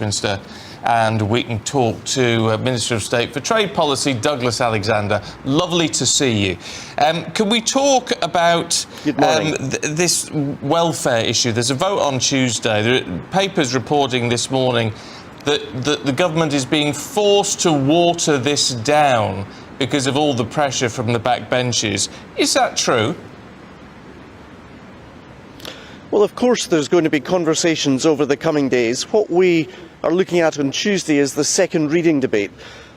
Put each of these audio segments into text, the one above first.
Westminster, and we can talk to Minister of State for Trade Policy, Douglas Alexander. Lovely to see you. Can we talk about this welfare issue? There's a vote on Tuesday. There are papers reporting this morning that the government is being forced to water this down because of all the pressure from the backbenches. Is that true? Well, of course there's going to be conversations over the coming days. What we are looking at on Tuesday is the second reading debate.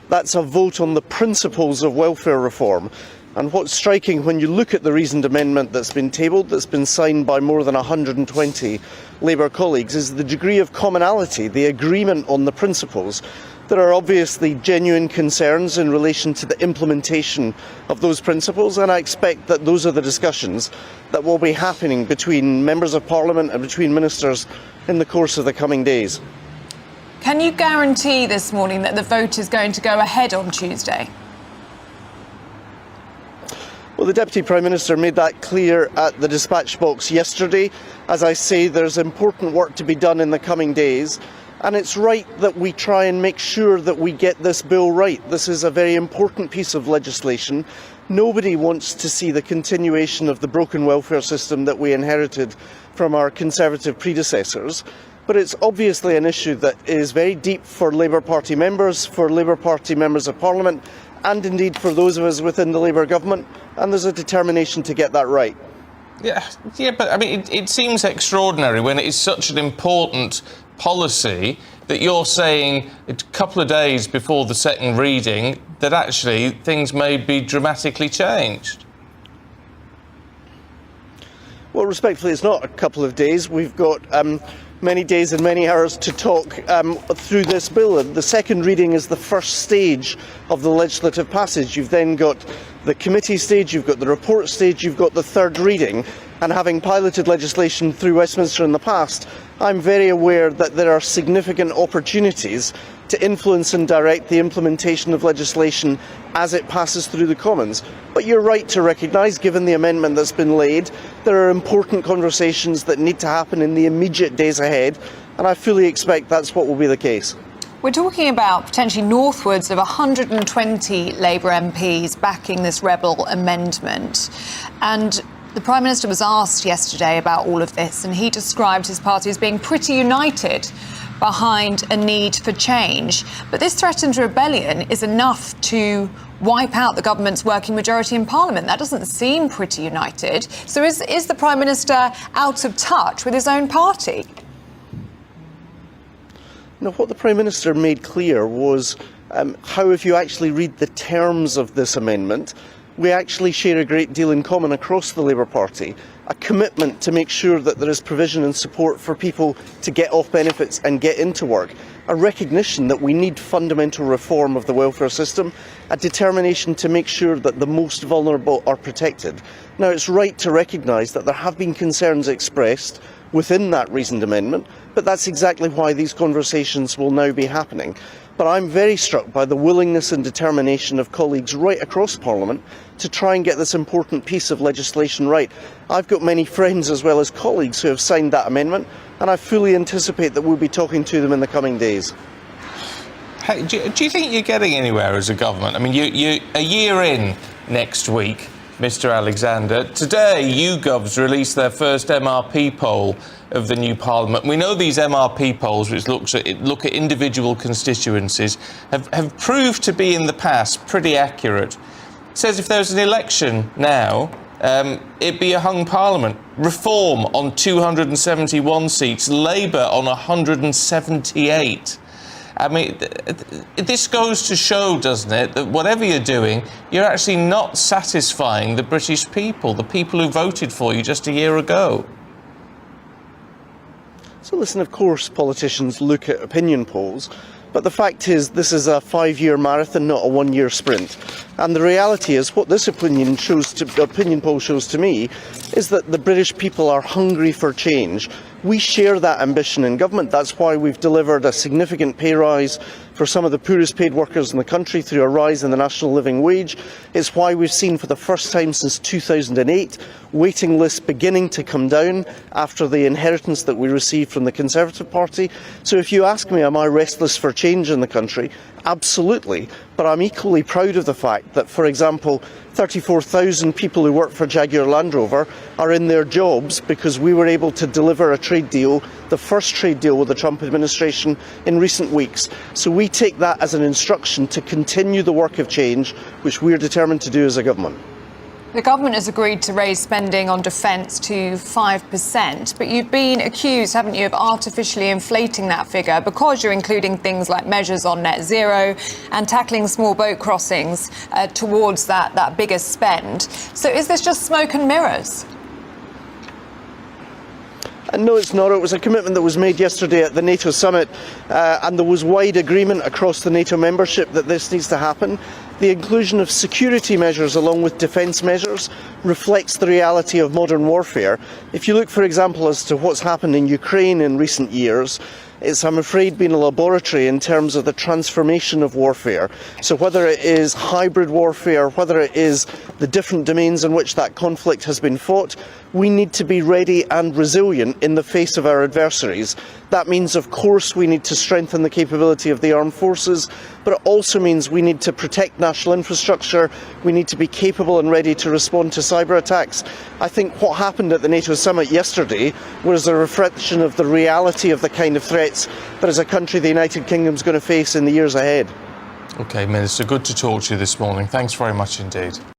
That's a vote on the principles of welfare reform. And what's striking when you look at the reasoned amendment that's been tabled, that's been signed by more than 120 Labour colleagues, is the degree of commonality, the agreement on the principles. There are obviously genuine concerns in relation to the implementation of those principles, and I expect that those are the discussions that will be happening between members of Parliament and between ministers in the course of the coming days. Can you guarantee this morning that the vote is going to go ahead on Tuesday? Well, the Deputy Prime Minister made that clear at the dispatch box yesterday. As I say, there's important work to be done in the coming days. And it's right that we try and make sure that we get this bill right. This is a very important piece of legislation. Nobody wants to see the continuation of the broken welfare system that we inherited from our Conservative predecessors. But it's obviously an issue that is very deep for Labour Party members, for Labour Party members of Parliament, and indeed for those of us within the Labour government. And there's a determination to get that right. Yeah, but I mean, it seems extraordinary when it is such an important policy that you're saying a couple of days before the second reading that actually things may be dramatically changed. Well, respectfully, it's not a couple of days. We've got many days and many hours to talk through this bill. The second reading is the first stage of the legislative passage. You've then got the committee stage, you've got the report stage, you've got the third reading. And having piloted legislation through Westminster in the past, I'm very aware that there are significant opportunities to influence and direct the implementation of legislation as it passes through the Commons. But you're right to recognise, given the amendment that's been laid, there are important conversations that need to happen in the immediate days ahead, and I fully expect that's what will be the case. We're talking about potentially northwards of 120 Labour MPs backing this rebel amendment. And the Prime Minister was asked yesterday about all of this, and he described his party as being pretty united behind a need for change. But this threatened rebellion is enough to wipe out the government's working majority in Parliament. That doesn't seem pretty united. So is the Prime Minister out of touch with his own party? Now, what the Prime Minister made clear was how, if you actually read the terms of this amendment, we actually share a great deal in common across the Labour Party, a commitment to make sure that there is provision and support for people to get off benefits and get into work, a recognition that we need fundamental reform of the welfare system, a determination to make sure that the most vulnerable are protected. Now, it's right to recognise that there have been concerns expressed within that reasoned amendment, but that's exactly why these conversations will now be happening. But I'm very struck by the willingness and determination of colleagues right across Parliament to try and get this important piece of legislation right. I've got many friends as well as colleagues who have signed that amendment, and I fully anticipate that we'll be talking to them in the coming days. Hey, do you think you're getting anywhere as a government? I mean, you're a year in next week, Mr. Alexander. Today, YouGov's released their first MRP poll of the new Parliament. We know these MRP polls, which look at individual constituencies, have proved to be in the past pretty accurate. It says if there was an election now, it'd be a hung Parliament. Reform on 271 seats, Labour on 178. I mean, this goes to show, doesn't it, that whatever you're doing, you're actually not satisfying the British people, the people who voted for you just a year ago. So listen, of course politicians look at opinion polls, but the fact is this is a 5-year marathon, not a 1-year sprint. And the reality is what this opinion poll shows to me is that the British people are hungry for change. We share that ambition in government. That's why we've delivered a significant pay rise for some of the poorest paid workers in the country through a rise in the national living wage. It's why we've seen for the first time since 2008 waiting lists beginning to come down after the inheritance that we received from the Conservative Party. So if you ask me, am I restless for change in the country? Absolutely. But I'm equally proud of the fact that, for example, 34,000 people who work for Jaguar Land Rover are in their jobs because we were able to deliver a trade deal, the first trade deal with the Trump administration in recent weeks. So we take that as an instruction to continue the work of change, which we're determined to do as a government. The government has agreed to raise spending on defence to 5%, but you've been accused, haven't you, of artificially inflating that figure because you're including things like measures on net zero and tackling small boat crossings towards that bigger spend. So is this just smoke and mirrors? No, it's not. It was a commitment that was made yesterday at the NATO summit, and there was wide agreement across the NATO membership that this needs to happen. The inclusion of security measures along with defence measures reflects the reality of modern warfare. If you look, for example, as to what's happened in Ukraine in recent years, it's, I'm afraid, been a laboratory in terms of the transformation of warfare. So whether it is hybrid warfare, whether it is the different domains in which that conflict has been fought, we need to be ready and resilient in the face of our adversaries. That means, of course, we need to strengthen the capability of the armed forces, but it also means we need to protect national infrastructure, we need to be capable and ready to respond to cyber attacks. I think what happened at the NATO summit yesterday was a reflection of the reality of the kind of threats that as a country the United Kingdom is going to face in the years ahead. OK, Minister, good to talk to you this morning. Thanks very much indeed.